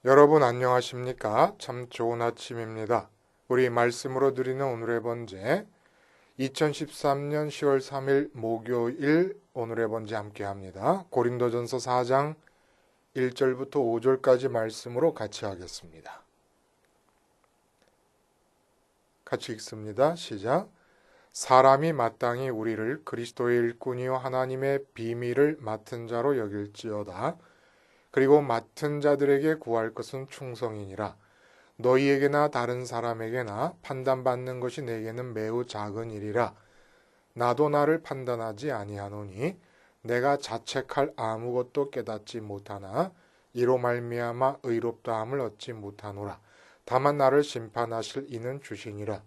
여러분 안녕하십니까? 참 좋은 아침입니다. 우리 말씀으로 드리는 오늘의 번제 2013년 10월 3일 목요일 오늘의 번제 함께 합니다. 고린도전서 4장 1절부터 5절까지 말씀으로 같이 하겠습니다. 같이 읽습니다. 시작. 사람이 마땅히 우리를 그리스도의 일꾼이요 하나님의 비밀을 맡은 자로 여길지어다. 그리고 맡은 자들에게 구할 것은 충성이니라. 너희에게나 다른 사람에게나 판단받는 것이 내게는 매우 작은 일이라. 나도 나를 판단하지 아니하노니 내가 자책할 아무것도 깨닫지 못하나 이로 말미암아 의롭다함을 얻지 못하노라. 다만 나를 심판하실 이는 주시니라.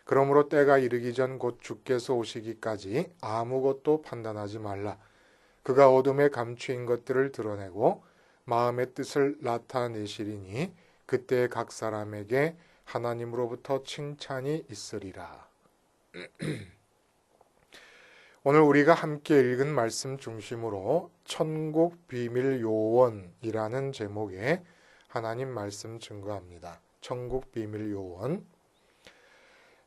그러므로 때가 이르기 전 곧 주께서 오시기까지 아무것도 판단하지 말라. 그가 어둠에 감추인 것들을 드러내고 마음의 뜻을 나타내시리니 그때 각 사람에게 하나님으로부터 칭찬이 있으리라. 오늘 우리가 함께 읽은 말씀 중심으로 천국 비밀 요원이라는 제목의 하나님 말씀 증거합니다. 천국 비밀 요원.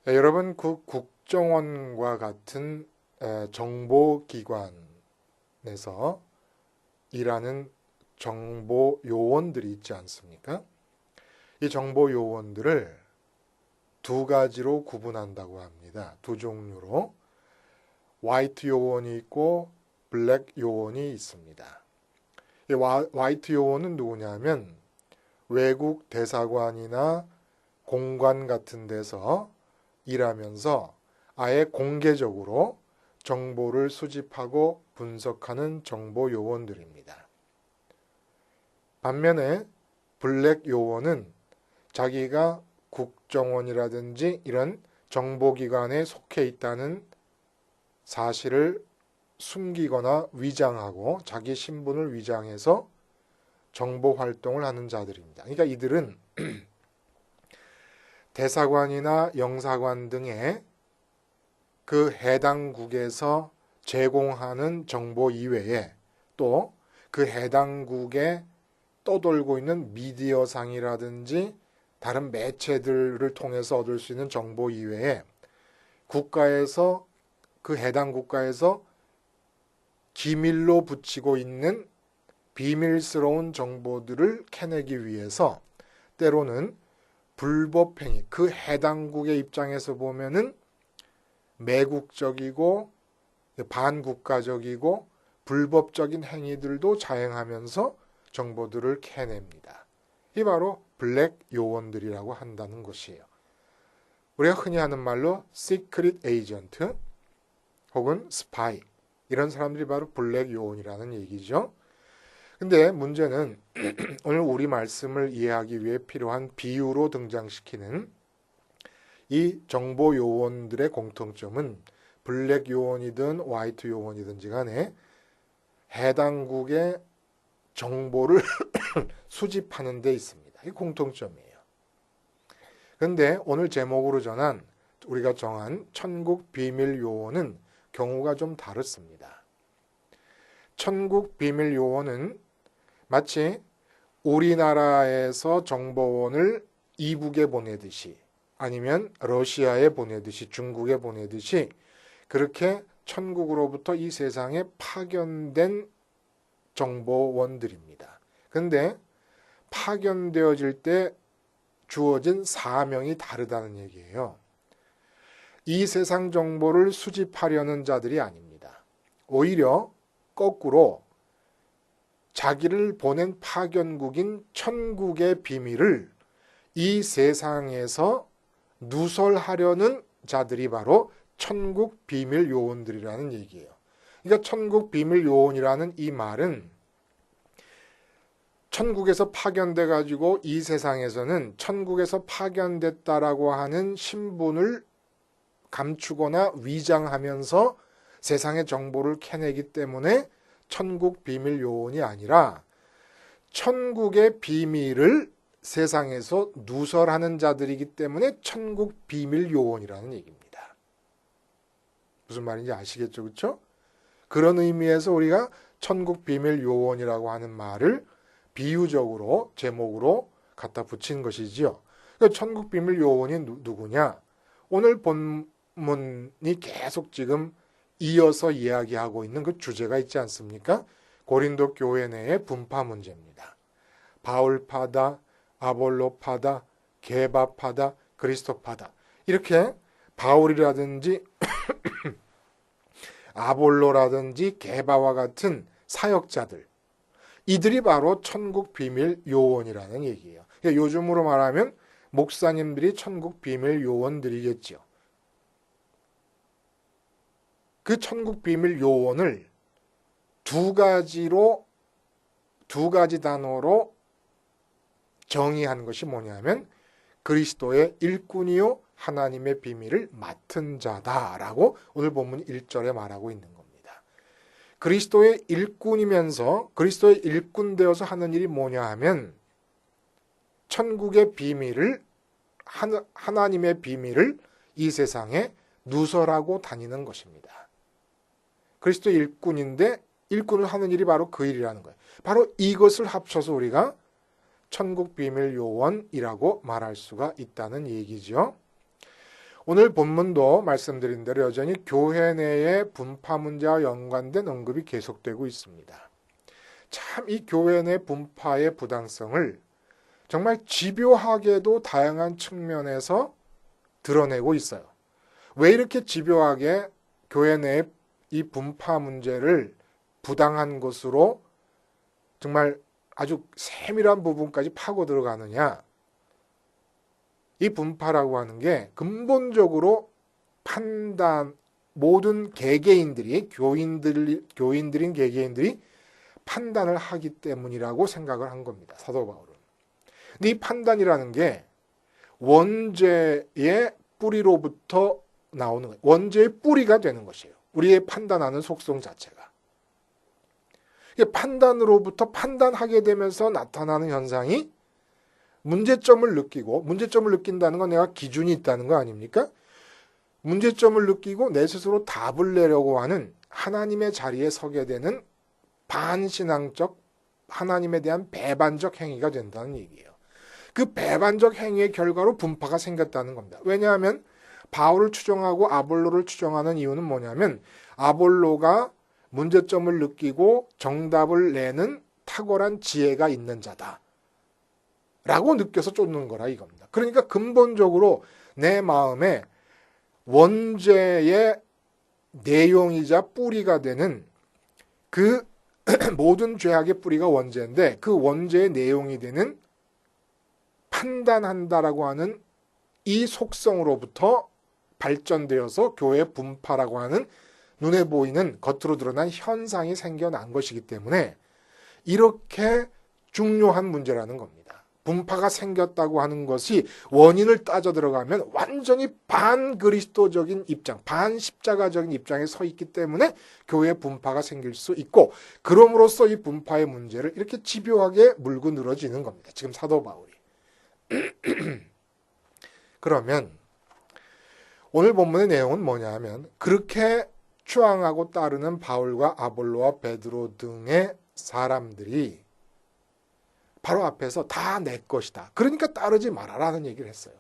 여러분, 그 국정원과 같은 정보기관에서 일하는 정보 요원들이 있지 않습니까? 이 정보 요원들을 두 가지로 구분한다고 합니다. 두 종류로. 화이트 요원이 있고 블랙 요원이 있습니다. 이 화이트 요원은 누구냐면 외국 대사관이나 공관 같은 데서 일하면서 아예 공개적으로 정보를 수집하고 분석하는 정보 요원들입니다. 반면에 블랙 요원은 자기가 국정원이라든지 이런 정보기관에 속해 있다는 사실을 숨기거나 위장하고 자기 신분을 위장해서 정보 활동을 하는 자들입니다. 그러니까 이들은 대사관이나 영사관 등의 그 해당국에서 제공하는 정보 이외에 또 그 해당국에 떠돌고 있는 미디어상이라든지 다른 매체들을 통해서 얻을 수 있는 정보 이외에 국가에서 그 해당 국가에서 기밀로 붙이고 있는 비밀스러운 정보들을 캐내기 위해서 때로는 불법행위, 그 해당국의 입장에서 보면은 매국적이고 반국가적이고 불법적인 행위들도 자행하면서 정보들을 캐냅니다. 이 바로 블랙 요원들이라고 한다는 것이에요. 우리가 흔히 하는 말로 시크릿 에이전트 혹은 스파이, 이런 사람들이 바로 블랙 요원이라는 얘기죠. 근데 문제는 오늘 우리 말씀을 이해하기 위해 필요한 비유로 등장시키는 이 정보 요원들의 공통점은 블랙 요원이든 화이트 요원이든지 간에 해당국의 정보를 수집하는 데 있습니다. 이 공통점이에요. 그런데 오늘 제목으로 우리가 정한 천국 비밀 요원은 경우가 좀 다릅니다. 천국 비밀 요원은 마치 우리나라에서 정보원을 이북에 보내듯이 아니면 러시아에 보내듯이 중국에 보내듯이 그렇게 천국으로부터 이 세상에 파견된 정보원들입니다. 그런데 파견되어질 때 주어진 사명이 다르다는 얘기예요. 이 세상 정보를 수집하려는 자들이 아닙니다. 오히려 거꾸로 자기를 보낸 파견국인 천국의 비밀을 이 세상에서 누설하려는 자들이 바로 천국 비밀 요원들이라는 얘기예요. 그러니까 천국 비밀 요원이라는 이 말은 천국에서 파견돼 가지고 이 세상에서는 천국에서 파견됐다라고 하는 신분을 감추거나 위장하면서 세상의 정보를 캐내기 때문에 천국 비밀 요원이 아니라 천국의 비밀을 세상에서 누설하는 자들이기 때문에 천국 비밀 요원이라는 얘기입니다. 무슨 말인지 아시겠죠? 그렇죠? 그런 의미에서 우리가 천국 비밀 요원이라고 하는 말을 비유적으로 제목으로 갖다 붙인 것이지요. 그러니까 천국 비밀 요원이 누구냐? 오늘 본문이 계속 지금 이어서 이야기하고 있는 그 주제가 있지 않습니까? 고린도 교회 내의 분파 문제입니다. 바울파다, 아볼로파다, 게바파다, 그리스도파다. 이렇게 바울이라든지 아볼로라든지 게바와 같은 사역자들, 이들이 바로 천국 비밀 요원이라는 얘기예요. 그러니까 요즘으로 말하면 목사님들이 천국 비밀 요원들이겠죠. 그 천국 비밀 요원을 두 가지 단어로 정의한 것이 뭐냐면 그리스도의 일꾼이요 하나님의 비밀을 맡은 자다라고 오늘 본문 1절에 말하고 있는 겁니다. 그리스도의 일꾼이면서 그리스도의 일꾼 되어서 하는 일이 뭐냐 하면 천국의 비밀을 하나님의 비밀을 이 세상에 누설하고 다니는 것입니다. 그리스도의 일꾼인데 일꾼을 하는 일이 바로 그 일이라는 거예요. 바로 이것을 합쳐서 우리가 천국 비밀 요원이라고 말할 수가 있다는 얘기죠. 오늘 본문도 말씀드린 대로 여전히 교회 내의 분파 문제와 연관된 언급이 계속되고 있습니다. 참 이 교회 내 분파의 부당성을 정말 집요하게도 다양한 측면에서 드러내고 있어요. 왜 이렇게 집요하게 교회 내의 이 분파 문제를 부당한 것으로 정말 아주 세밀한 부분까지 파고 들어가느냐? 이 분파라고 하는 게 근본적으로 판단, 모든 개개인들이, 교인들인 개개인들이 판단을 하기 때문이라고 생각을 한 겁니다. 사도 바울은. 근데 이 판단이라는 게 원죄의 뿌리로부터 나오는 거예요. 원죄의 뿌리가 되는 것이에요. 우리의 판단하는 속성 자체가. 판단으로부터 판단하게 되면서 나타나는 현상이 문제점을 느낀다는 건 내가 기준이 있다는 거 아닙니까? 문제점을 느끼고 내 스스로 답을 내려고 하는 하나님의 자리에 서게 되는 반신앙적, 하나님에 대한 배반적 행위가 된다는 얘기예요. 그 배반적 행위의 결과로 분파가 생겼다는 겁니다. 왜냐하면 바울을 추종하고 아볼로를 추종하는 이유는 뭐냐면 아볼로가 문제점을 느끼고 정답을 내는 탁월한 지혜가 있는 자다 라고 느껴서 쫓는 거라 이겁니다. 그러니까 근본적으로 내 마음에 원죄의 내용이자 뿌리가 되는 그 모든 죄악의 뿌리가 원죄인데 그 원죄의 내용이 되는 판단한다라고 하는 이 속성으로부터 발전되어서 교회 분파라고 하는 눈에 보이는 겉으로 드러난 현상이 생겨난 것이기 때문에 이렇게 중요한 문제라는 겁니다. 분파가 생겼다고 하는 것이 원인을 따져 들어가면 완전히 반그리스도적인 입장, 반십자가적인 입장에 서 있기 때문에 교회 분파가 생길 수 있고 그럼으로써 이 분파의 문제를 이렇게 집요하게 물고 늘어지는 겁니다. 지금 사도 바울이. 그러면 오늘 본문의 내용은 뭐냐 하면 그렇게 추앙하고 따르는 바울과 아볼로와 베드로 등의 사람들이 바로 앞에서 다 내 것이다. 그러니까 따르지 말아라는 얘기를 했어요.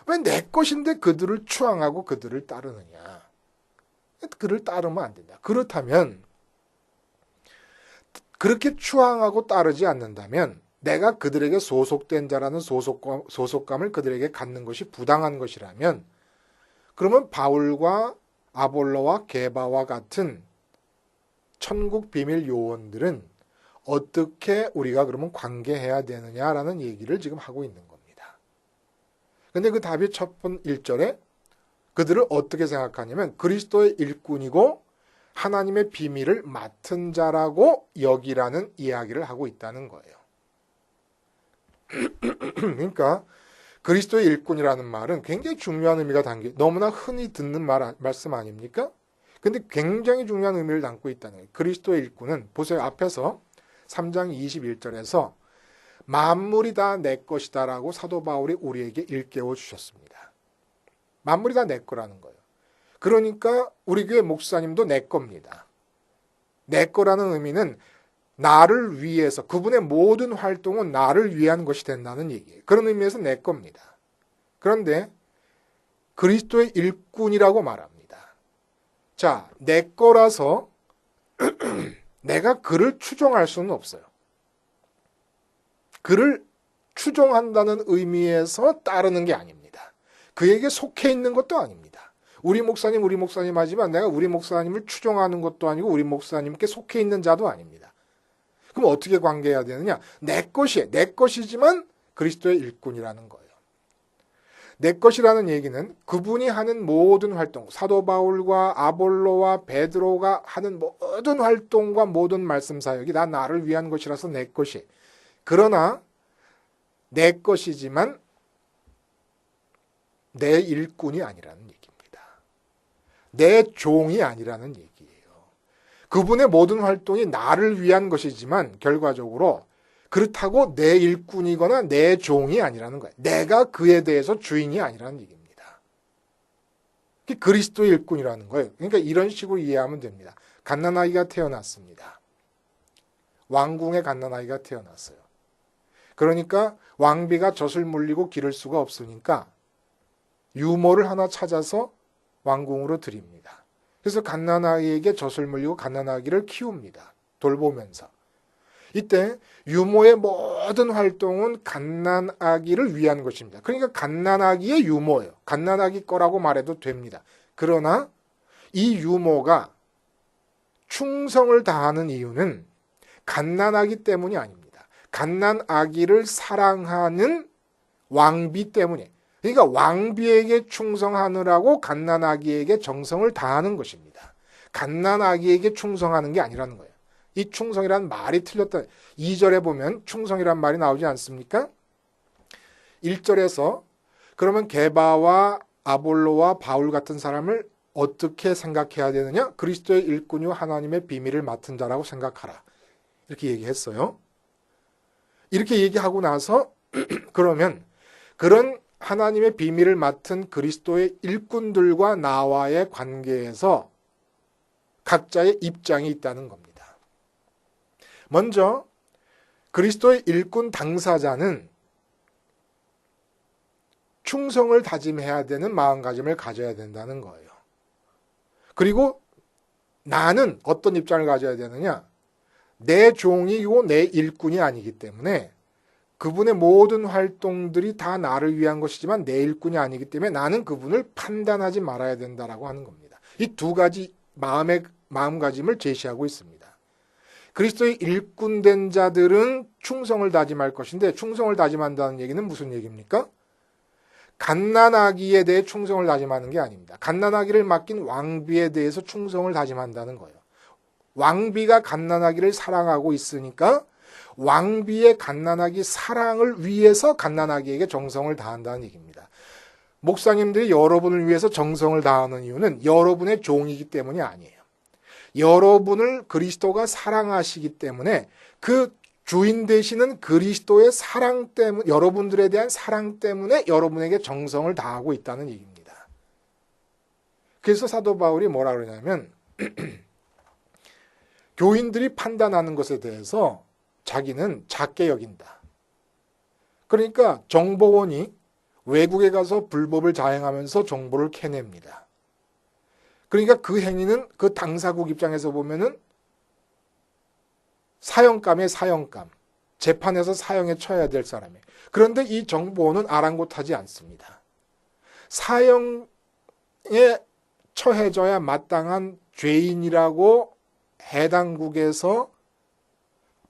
왜 내 것인데 그들을 추앙하고 그들을 따르느냐. 그를 따르면 안 된다. 그렇다면 그렇게 추앙하고 따르지 않는다면 내가 그들에게 소속된 자라는 소속감을 그들에게 갖는 것이 부당한 것이라면 그러면 바울과 아볼로와 게바와 같은 천국 비밀 요원들은 어떻게 우리가 그러면 관계해야 되느냐라는 얘기를 지금 하고 있는 겁니다. 근데 그 답이 첫 번 1절에 그들을 어떻게 생각하냐면 그리스도의 일꾼이고 하나님의 비밀을 맡은 자라고 여기라는 이야기를 하고 있다는 거예요. 그러니까 그리스도의 일꾼이라는 말은 굉장히 중요한 의미가 너무나 흔히 듣는 말씀 아닙니까? 근데 굉장히 중요한 의미를 담고 있다는 거예요. 그리스도의 일꾼은 보세요. 앞에서 3장 21절에서 만물이 다 내 것이다 라고 사도 바울이 우리에게 일깨워 주셨습니다. 만물이 다 내 거라는 거예요. 그러니까 우리 교회 목사님도 내 겁니다. 내 거라는 의미는 나를 위해서, 그분의 모든 활동은 나를 위한 것이 된다는 얘기예요. 그런 의미에서 내 겁니다. 그런데 그리스도의 일꾼이라고 말합니다. 자, 내 거라서 내가 그를 추종할 수는 없어요. 그를 추종한다는 의미에서 따르는 게 아닙니다. 그에게 속해 있는 것도 아닙니다. 우리 목사님 하지만 내가 우리 목사님을 추종하는 것도 아니고 우리 목사님께 속해 있는 자도 아닙니다. 그럼 어떻게 관계해야 되느냐? 내 것이지만 그리스도의 일꾼이라는 거예요. 내 것이라는 얘기는 그분이 하는 모든 활동, 사도 바울과 아볼로와 베드로가 하는 모든 활동과 모든 말씀 사역이 다 나를 위한 것이라서 내 것이. 그러나 내 것이지만 내 일꾼이 아니라는 얘기입니다. 내 종이 아니라는 얘기예요. 그분의 모든 활동이 나를 위한 것이지만 결과적으로 그렇다고 내 일꾼이거나 내 종이 아니라는 거예요. 내가 그에 대해서 주인이 아니라는 얘기입니다. 그게 그리스도의 일꾼이라는 거예요. 그러니까 이런 식으로 이해하면 됩니다. 갓난아기가 태어났습니다. 왕궁에 갓난아기가 태어났어요. 그러니까 왕비가 젖을 물리고 기를 수가 없으니까 유모를 하나 찾아서 왕궁으로 드립니다. 그래서 갓난아기에게 젖을 물리고 갓난아기를 키웁니다. 돌보면서. 이때 유모의 모든 활동은 갓난아기를 위한 것입니다. 그러니까 갓난아기의 유모예요. 갓난아기 거라고 말해도 됩니다. 그러나 이 유모가 충성을 다하는 이유는 갓난아기 때문이 아닙니다. 갓난아기를 사랑하는 왕비 때문에. 그러니까 왕비에게 충성하느라고 갓난아기에게 정성을 다하는 것입니다. 갓난아기에게 충성하는 게 아니라는 거예요. 이 충성이라는 말이 틀렸다. 2절에 보면 충성이라는 말이 나오지 않습니까? 1절에서 그러면 게바와 아볼로와 바울 같은 사람을 어떻게 생각해야 되느냐? 그리스도의 일꾼이요 하나님의 비밀을 맡은 자라고 생각하라. 이렇게 얘기했어요. 이렇게 얘기하고 나서 그러면 그런 하나님의 비밀을 맡은 그리스도의 일꾼들과 나와의 관계에서 각자의 입장이 있다는 겁니다. 먼저 그리스도의 일꾼 당사자는 충성을 다짐해야 되는 마음가짐을 가져야 된다는 거예요. 그리고 나는 어떤 입장을 가져야 되느냐? 내 종이고 내 일꾼이 아니기 때문에 그분의 모든 활동들이 다 나를 위한 것이지만 내 일꾼이 아니기 때문에 나는 그분을 판단하지 말아야 된다라고 하는 겁니다. 이 두 가지 마음가짐을 제시하고 있습니다. 그리스도의 일꾼된 자들은 충성을 다짐할 것인데 충성을 다짐한다는 얘기는 무슨 얘기입니까? 갓난아기에 대해 충성을 다짐하는 게 아닙니다. 갓난아기를 맡긴 왕비에 대해서 충성을 다짐한다는 거예요. 왕비가 갓난아기를 사랑하고 있으니까 왕비의 갓난아기 사랑을 위해서 갓난아기에게 정성을 다한다는 얘기입니다. 목사님들이 여러분을 위해서 정성을 다하는 이유는 여러분의 종이기 때문이 아니에요. 여러분을 그리스도가 사랑하시기 때문에 그 주인 되시는 그리스도의 사랑 때문에 여러분들에 대한 사랑 때문에 여러분에게 정성을 다하고 있다는 얘기입니다. 그래서 사도 바울이 뭐라 그러냐면 교인들이 판단하는 것에 대해서 자기는 작게 여긴다. 그러니까 정보원이 외국에 가서 불법을 자행하면서 정보를 캐냅니다. 그러니까 그 행위는 그 당사국 입장에서 보면은 사형감에 사형감, 재판에서 사형에 처해야 될 사람이에요. 그런데 이 정보원은 아랑곳하지 않습니다. 사형에 처해져야 마땅한 죄인이라고 해당국에서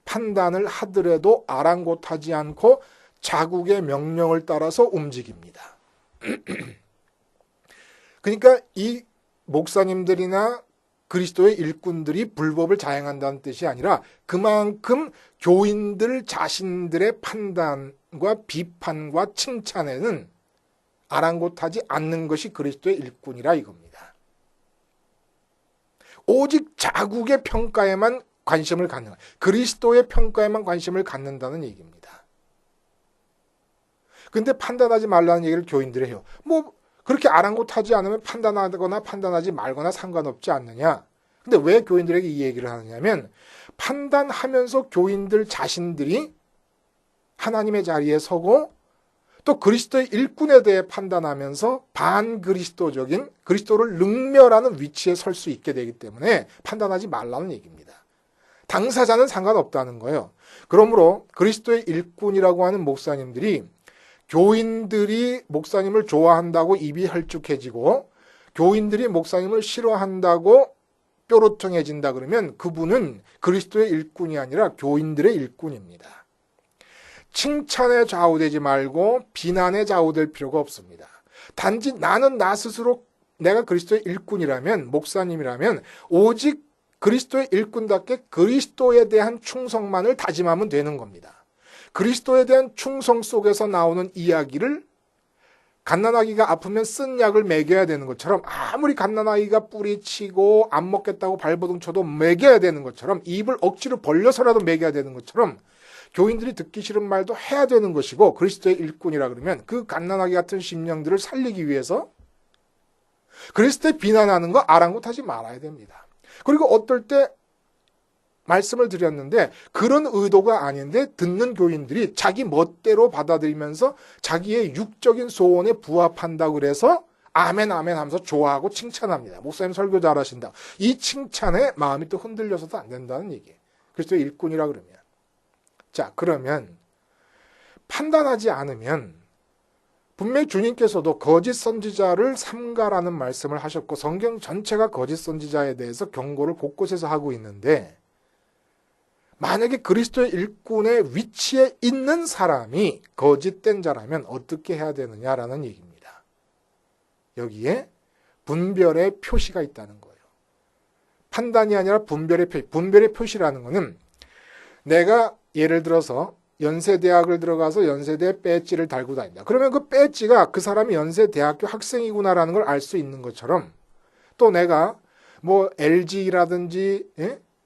판단을 하더라도 아랑곳하지 않고 자국의 명령을 따라서 움직입니다. 그러니까 이 목사님들이나 그리스도의 일꾼들이 불법을 자행한다는 뜻이 아니라 그만큼 교인들 자신들의 판단과 비판과 칭찬에는 아랑곳하지 않는 것이 그리스도의 일꾼이라 이겁니다. 오직 자국의 평가에만 관심을 갖는 거예요. 그리스도의 평가에만 관심을 갖는다는 얘기입니다. 근데 판단하지 말라는 얘기를 교인들이 해요. 뭐 그렇게 아랑곳하지 않으면 판단하거나 판단하지 말거나 상관없지 않느냐. 근데 왜 교인들에게 이 얘기를 하느냐면 판단하면서 교인들 자신들이 하나님의 자리에 서고 또 그리스도의 일꾼에 대해 판단하면서 반그리스도적인 그리스도를 능멸하는 위치에 설 수 있게 되기 때문에 판단하지 말라는 얘기입니다. 당사자는 상관없다는 거예요. 그러므로 그리스도의 일꾼이라고 하는 목사님들이 교인들이 목사님을 좋아한다고 입이 헐쭉해지고 교인들이 목사님을 싫어한다고 뾰루퉁해진다 그러면 그분은 그리스도의 일꾼이 아니라 교인들의 일꾼입니다. 칭찬에 좌우되지 말고 비난에 좌우될 필요가 없습니다. 단지 나는 나 스스로 내가 그리스도의 일꾼이라면, 목사님이라면 오직 그리스도의 일꾼답게 그리스도에 대한 충성만을 다짐하면 되는 겁니다. 그리스도에 대한 충성 속에서 나오는 이야기를 갓난아기가 아프면 쓴 약을 먹여야 되는 것처럼 아무리 갓난아기가 뿌리치고 안 먹겠다고 발버둥 쳐도 먹여야 되는 것처럼 입을 억지로 벌려서라도 먹여야 되는 것처럼 교인들이 듣기 싫은 말도 해야 되는 것이고 그리스도의 일꾼이라 그러면 그 갓난아기 같은 심령들을 살리기 위해서 그리스도의 비난하는 거 아랑곳하지 말아야 됩니다. 그리고 어떨 때 말씀을 드렸는데 그런 의도가 아닌데 듣는 교인들이 자기 멋대로 받아들이면서 자기의 육적인 소원에 부합한다고 그래서 아멘 아멘 하면서 좋아하고 칭찬합니다. 목사님 설교 잘하신다. 이 칭찬에 마음이 또 흔들려서도 안 된다는 얘기예요. 그리스도의 일꾼이라 그러면. 자, 그러면 판단하지 않으면 분명히 주님께서도 거짓 선지자를 삼가라는 말씀을 하셨고 성경 전체가 거짓 선지자에 대해서 경고를 곳곳에서 하고 있는데 만약에 그리스도의 일꾼의 위치에 있는 사람이 거짓된 자라면 어떻게 해야 되느냐라는 얘기입니다. 여기에 분별의 표시가 있다는 거예요. 판단이 아니라 분별의 표시. 분별의 표시라는 거는 내가 예를 들어서 연세대학을 들어가서 연세대 배지를 달고 다닌다. 그러면 그 배지가 그 사람이 연세대학교 학생이구나라는 걸 알 수 있는 것처럼 또 내가 뭐 LG라든지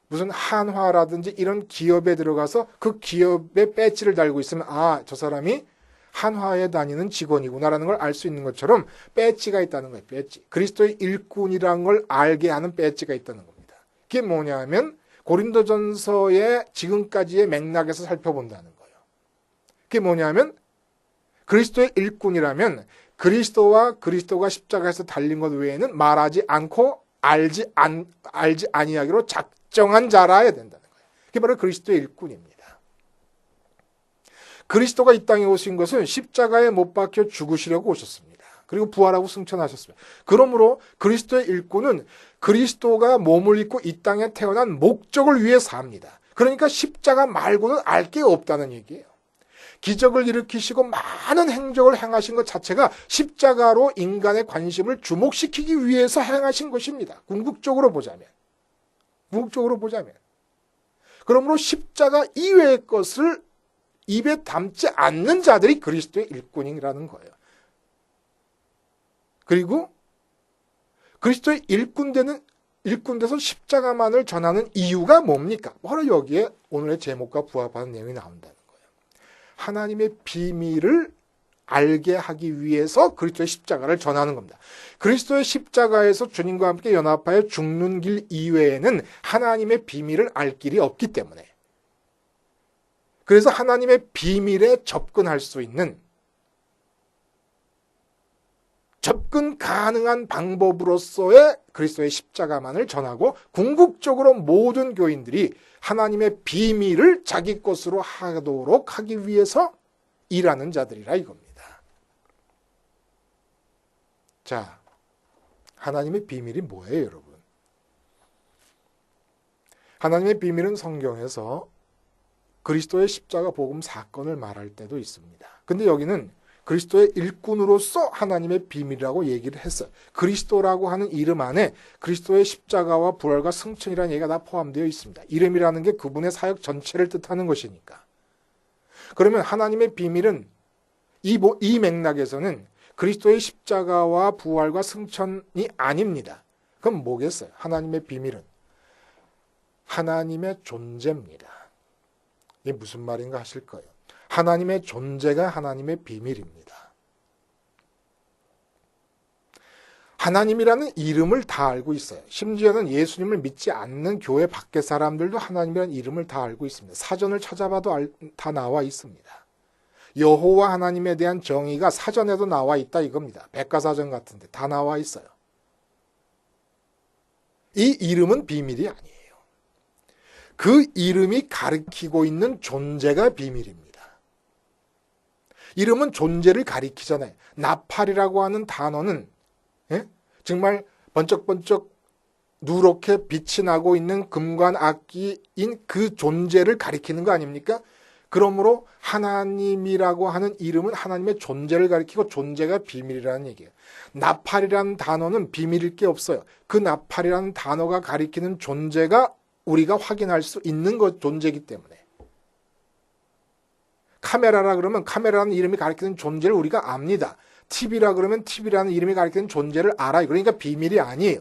무슨 한화라든지 이런 기업에 들어가서 그 기업의 배지를 달고 있으면 아, 저 사람이 한화에 다니는 직원이구나라는 걸 알 수 있는 것처럼 배지가 있다는 거예요. 배지. 그리스도의 일꾼이라는 걸 알게 하는 배지가 있다는 겁니다. 그게 뭐냐 하면 고린도전서의 지금까지의 맥락에서 살펴본다는 거예요. 그게 뭐냐면 그리스도의 일꾼이라면 그리스도가 십자가에서 달린 것 외에는 말하지 않고 알지 아니하기로 작정한 자라야 된다는 거예요. 그게 바로 그리스도의 일꾼입니다. 그리스도가 이 땅에 오신 것은 십자가에 못 박혀 죽으시려고 오셨습니다. 그리고 부활하고 승천하셨습니다. 그러므로 그리스도의 일꾼은 그리스도가 몸을 입고 이 땅에 태어난 목적을 위해 삽니다. 그러니까 십자가 말고는 알 게 없다는 얘기예요. 기적을 일으키시고 많은 행적을 행하신 것 자체가 십자가로 인간의 관심을 주목시키기 위해서 행하신 것입니다. 궁극적으로 보자면. 그러므로 십자가 이외의 것을 입에 담지 않는 자들이 그리스도의 일꾼이라는 거예요. 그리고 그리스도의 일꾼 돼서 십자가만을 전하는 이유가 뭡니까? 바로 여기에 오늘의 제목과 부합하는 내용이 나온다는 거예요. 하나님의 비밀을 알게 하기 위해서 그리스도의 십자가를 전하는 겁니다. 그리스도의 십자가에서 주님과 함께 연합하여 죽는 길 이외에는 하나님의 비밀을 알 길이 없기 때문에 그래서 하나님의 비밀에 접근할 수 있는 접근 가능한 방법으로서의 그리스도의 십자가만을 전하고 궁극적으로 모든 교인들이 하나님의 비밀을 자기 것으로 하도록 하기 위해서 일하는 자들이라 이겁니다. 자, 하나님의 비밀이 뭐예요, 여러분? 하나님의 비밀은 성경에서 그리스도의 십자가 복음 사건을 말할 때도 있습니다. 근데 여기는 그리스도의 일꾼으로서 하나님의 비밀이라고 얘기를 했어요. 그리스도라고 하는 이름 안에 그리스도의 십자가와 부활과 승천이라는 얘기가 다 포함되어 있습니다. 이름이라는 게 그분의 사역 전체를 뜻하는 것이니까. 그러면 하나님의 비밀은 이 맥락에서는 그리스도의 십자가와 부활과 승천이 아닙니다. 그럼 뭐겠어요? 하나님의 비밀은 하나님의 존재입니다. 이게 무슨 말인가 하실 거예요. 하나님의 존재가 하나님의 비밀입니다. 하나님이라는 이름을 다 알고 있어요. 심지어는 예수님을 믿지 않는 교회 밖의 사람들도 하나님이라는 이름을 다 알고 있습니다. 사전을 찾아봐도 다 나와 있습니다. 여호와 하나님에 대한 정의가 사전에도 나와 있다 이겁니다. 백과사전 같은데 다 나와 있어요. 이 이름은 비밀이 아니에요. 그 이름이 가리키고 있는 존재가 비밀입니다. 이름은 존재를 가리키잖아요. 나팔이라고 하는 단어는 정말 번쩍번쩍 누렇게 빛이 나고 있는 금관 악기인 그 존재를 가리키는 거 아닙니까? 그러므로 하나님이라고 하는 이름은 하나님의 존재를 가리키고 존재가 비밀이라는 얘기예요. 나팔이라는 단어는 비밀일 게 없어요. 그 나팔이라는 단어가 가리키는 존재가 우리가 확인할 수 있는 존재이기 때문에. 카메라라 그러면 카메라라는 이름이 가리키는 존재를 우리가 압니다. TV라 그러면 TV라는 이름이 가리키는 존재를 알아요. 그러니까 비밀이 아니에요.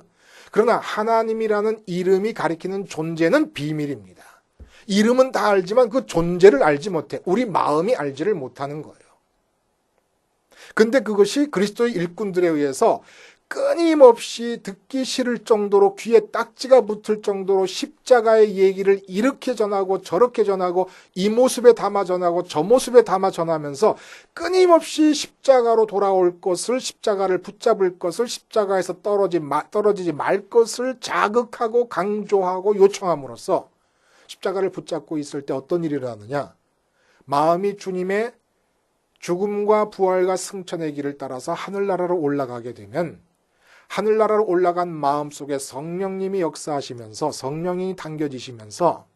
그러나 하나님이라는 이름이 가리키는 존재는 비밀입니다. 이름은 다 알지만 그 존재를 알지 못해. 우리 마음이 알지를 못하는 거예요. 근데 그것이 그리스도의 일꾼들에 의해서 끊임없이 듣기 싫을 정도로 귀에 딱지가 붙을 정도로 십자가의 얘기를 이렇게 전하고 저렇게 전하고 이 모습에 담아 전하고 저 모습에 담아 전하면서 끊임없이 십자가로 돌아올 것을, 십자가를 붙잡을 것을, 십자가에서 떨어지지 말 것을 자극하고 강조하고 요청함으로써 십자가를 붙잡고 있을 때 어떤 일이 일어나느냐? 마음이 주님의 죽음과 부활과 승천의 길을 따라서 하늘나라로 올라가게 되면 하늘나라로 올라간 마음 속에 성령님이 역사하시면서 성령이 당겨지시면서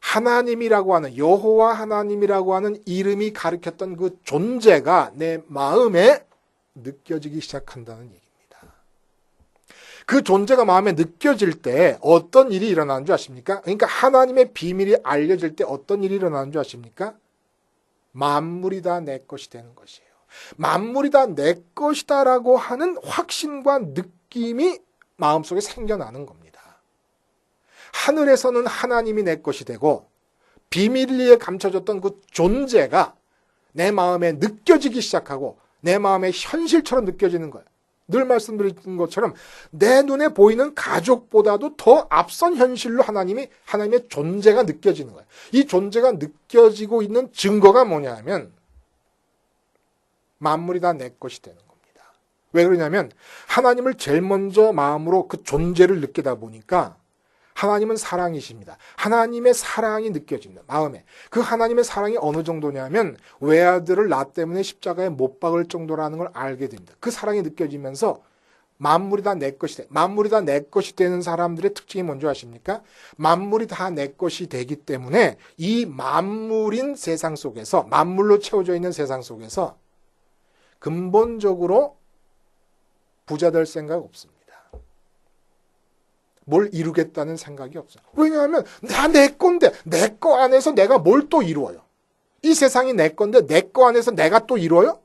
하나님이라고 하는 여호와 하나님이라고 하는 이름이 가리켰던 그 존재가 내 마음에 느껴지기 시작한다는 얘기입니다. 그 존재가 마음에 느껴질 때 어떤 일이 일어나는 줄 아십니까? 그러니까 하나님의 비밀이 알려질 때 어떤 일이 일어나는 줄 아십니까? 만물이 다 내 것이 되는 것이에요. 만물이 다 내 것이다라고 하는 확신과 느낌이 마음속에 생겨나는 겁니다. 하늘에서는 하나님이 내 것이 되고 비밀리에 감춰졌던 그 존재가 내 마음에 느껴지기 시작하고 내 마음에 현실처럼 느껴지는 거예요. 늘 말씀드린 것처럼 내 눈에 보이는 가족보다도 더 앞선 현실로 하나님의 존재가 느껴지는 거예요. 이 존재가 느껴지고 있는 증거가 뭐냐 하면 만물이 다 내 것이 되는 겁니다. 왜 그러냐면 하나님을 제일 먼저 마음으로 그 존재를 느끼다 보니까 하나님은 사랑이십니다. 하나님의 사랑이 느껴집니다. 마음에. 그 하나님의 사랑이 어느 정도냐면 외아들을 나 때문에 십자가에 못 박을 정도라는 걸 알게 됩니다. 그 사랑이 느껴지면서 만물이 다 내 것이 돼. 만물이 다 내 것이 되는 사람들의 특징이 뭔지 아십니까? 만물이 다 내 것이 되기 때문에 이 만물인 세상 속에서 만물로 채워져 있는 세상 속에서 근본적으로 부자 될 생각 없습니다. 뭘 이루겠다는 생각이 없어요. 왜냐하면 다 내 건데 내 거 안에서 내가 뭘 또 이루어요? 이 세상이 내 건데 내 거 안에서 내가 또 이루어요?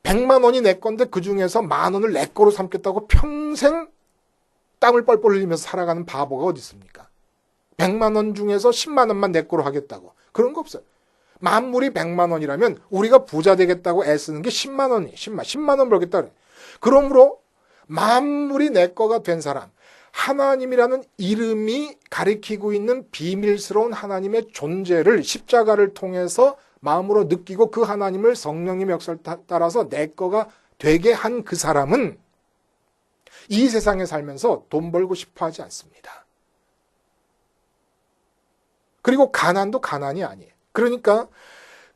100만 원이 내 건데 그중에서 10,000원을 내 거로 삼겠다고 평생 땀을 뻘뻘 흘리면서 살아가는 바보가 어디 있습니까? 100만 원 중에서 10만 원만 내 거로 하겠다고. 그런 거 없어요. 만물이 100만 원이라면 우리가 부자 되겠다고 애쓰는 게 10만 원이에요. 10만 원 벌겠다 그래. 그러므로 만물이 내 거가 된 사람, 하나님이라는 이름이 가리키고 있는 비밀스러운 하나님의 존재를 십자가를 통해서 마음으로 느끼고 그 하나님을 성령님의 역사를 따라서 내 거가 되게 한 그 사람은 이 세상에 살면서 돈 벌고 싶어 하지 않습니다. 그리고 가난도 가난이 아니에요. 그러니까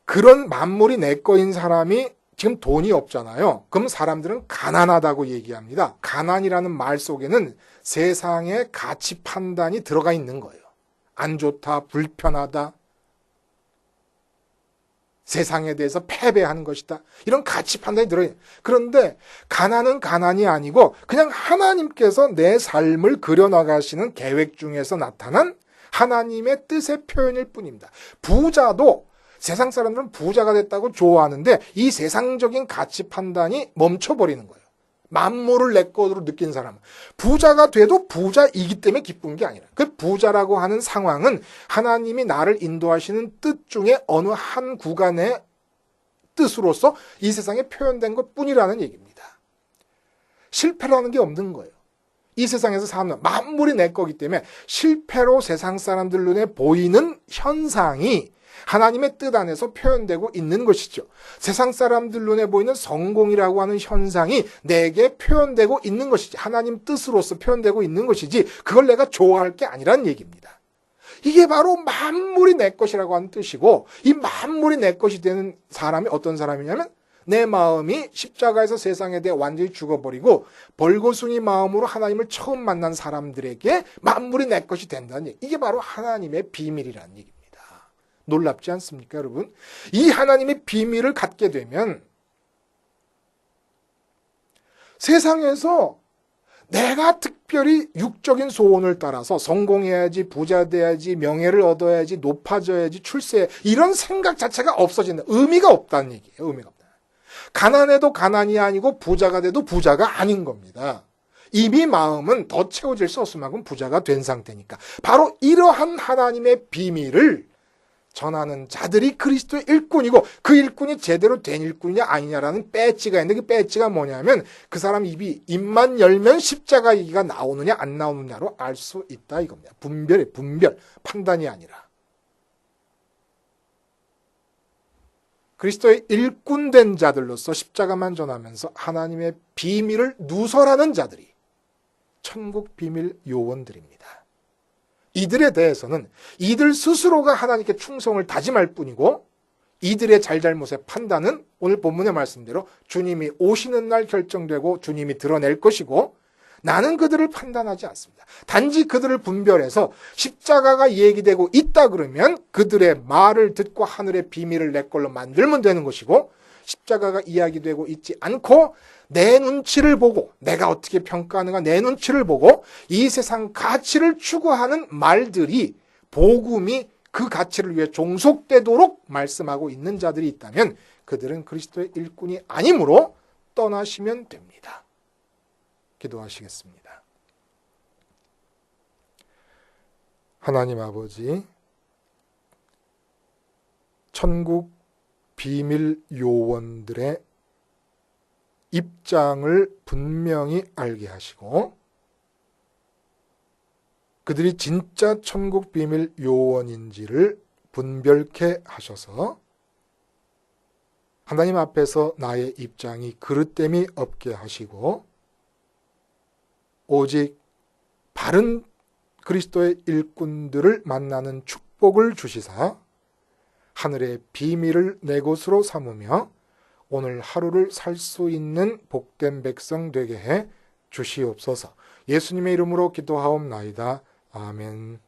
그런 만물이 내 거인 사람이 지금 돈이 없잖아요. 그럼 사람들은 가난하다고 얘기합니다. 가난이라는 말 속에는 세상의 가치 판단이 들어가 있는 거예요. 안 좋다, 불편하다, 세상에 대해서 패배하는 것이다. 이런 가치 판단이 들어있어요. 그런데 가난은 가난이 아니고 그냥 하나님께서 내 삶을 그려나가시는 계획 중에서 나타난 하나님의 뜻의 표현일 뿐입니다. 부자도 세상 사람들은 부자가 됐다고 좋아하는데 이 세상적인 가치 판단이 멈춰버리는 거예요. 만물을 내 것으로 느낀 사람은. 부자가 돼도 부자이기 때문에 기쁜 게 아니라 그 부자라고 하는 상황은 하나님이 나를 인도하시는 뜻 중에 어느 한 구간의 뜻으로서 이 세상에 표현된 것뿐이라는 얘기입니다. 실패라는 게 없는 거예요. 이 세상에서 사는 만물이 내 거기 때문에 실패로 세상 사람들 눈에 보이는 현상이 하나님의 뜻 안에서 표현되고 있는 것이죠. 세상 사람들 눈에 보이는 성공이라고 하는 현상이 내게 표현되고 있는 것이지, 하나님 뜻으로서 표현되고 있는 것이지, 그걸 내가 좋아할 게 아니란 얘기입니다. 이게 바로 만물이 내 것이라고 하는 뜻이고, 이 만물이 내 것이 되는 사람이 어떤 사람이냐면 내 마음이 십자가에서 세상에 대해 완전히 죽어버리고 벌거숭이 마음으로 하나님을 처음 만난 사람들에게 만물이 내 것이 된다는 얘기. 이게 바로 하나님의 비밀이라는 얘기입니다. 놀랍지 않습니까, 여러분? 이 하나님의 비밀을 갖게 되면 세상에서 내가 특별히 육적인 소원을 따라서 성공해야지, 부자 돼야지, 명예를 얻어야지, 높아져야지, 출세, 이런 생각 자체가 없어진다. 의미가 없다는 얘기예요. 의미가 없다. 가난해도 가난이 아니고 부자가 돼도 부자가 아닌 겁니다. 이미 마음은 더 채워질 수 없을 만큼 부자가 된 상태니까. 바로 이러한 하나님의 비밀을 전하는 자들이 그리스도의 일꾼이고, 그 일꾼이 제대로 된 일꾼이냐 아니냐라는 배지가 있는데, 그 배지가 뭐냐면 그 사람 입만 열면 십자가 얘기가 나오느냐 안 나오느냐로 알 수 있다 이겁니다. 분별, 판단이 아니라. 그리스도의 일꾼된 자들로서 십자가만 전하면서 하나님의 비밀을 누설하는 자들이 천국 비밀 요원들입니다. 이들에 대해서는 이들 스스로가 하나님께 충성을 다짐할 뿐이고, 이들의 잘잘못의 판단은 오늘 본문의 말씀대로 주님이 오시는 날 결정되고 주님이 드러낼 것이고, 나는 그들을 판단하지 않습니다. 단지 그들을 분별해서 십자가가 얘기되고 있다 그러면 그들의 말을 듣고 하늘의 비밀을 내 걸로 만들면 되는 것이고, 십자가가 이야기되고 있지 않고 내 눈치를 보고, 내가 어떻게 평가하는가 내 눈치를 보고 이 세상 가치를 추구하는 말들이, 복음이 그 가치를 위해 종속되도록 말씀하고 있는 자들이 있다면 그들은 그리스도의 일꾼이 아니므로 떠나시면 됩니다. 기도하시겠습니다. 하나님 아버지, 천국 비밀 요원들의 입장을 분명히 알게 하시고, 그들이 진짜 천국 비밀 요원인지를 분별케 하셔서 하나님 앞에서 나의 입장이 그릇됨이 없게 하시고, 오직 바른 그리스도의 일꾼들을 만나는 축복을 주시사 하늘의 비밀을 내 것으로 삼으며 오늘 하루를 살 수 있는 복된 백성 되게 해 주시옵소서. 예수님의 이름으로 기도하옵나이다. 아멘.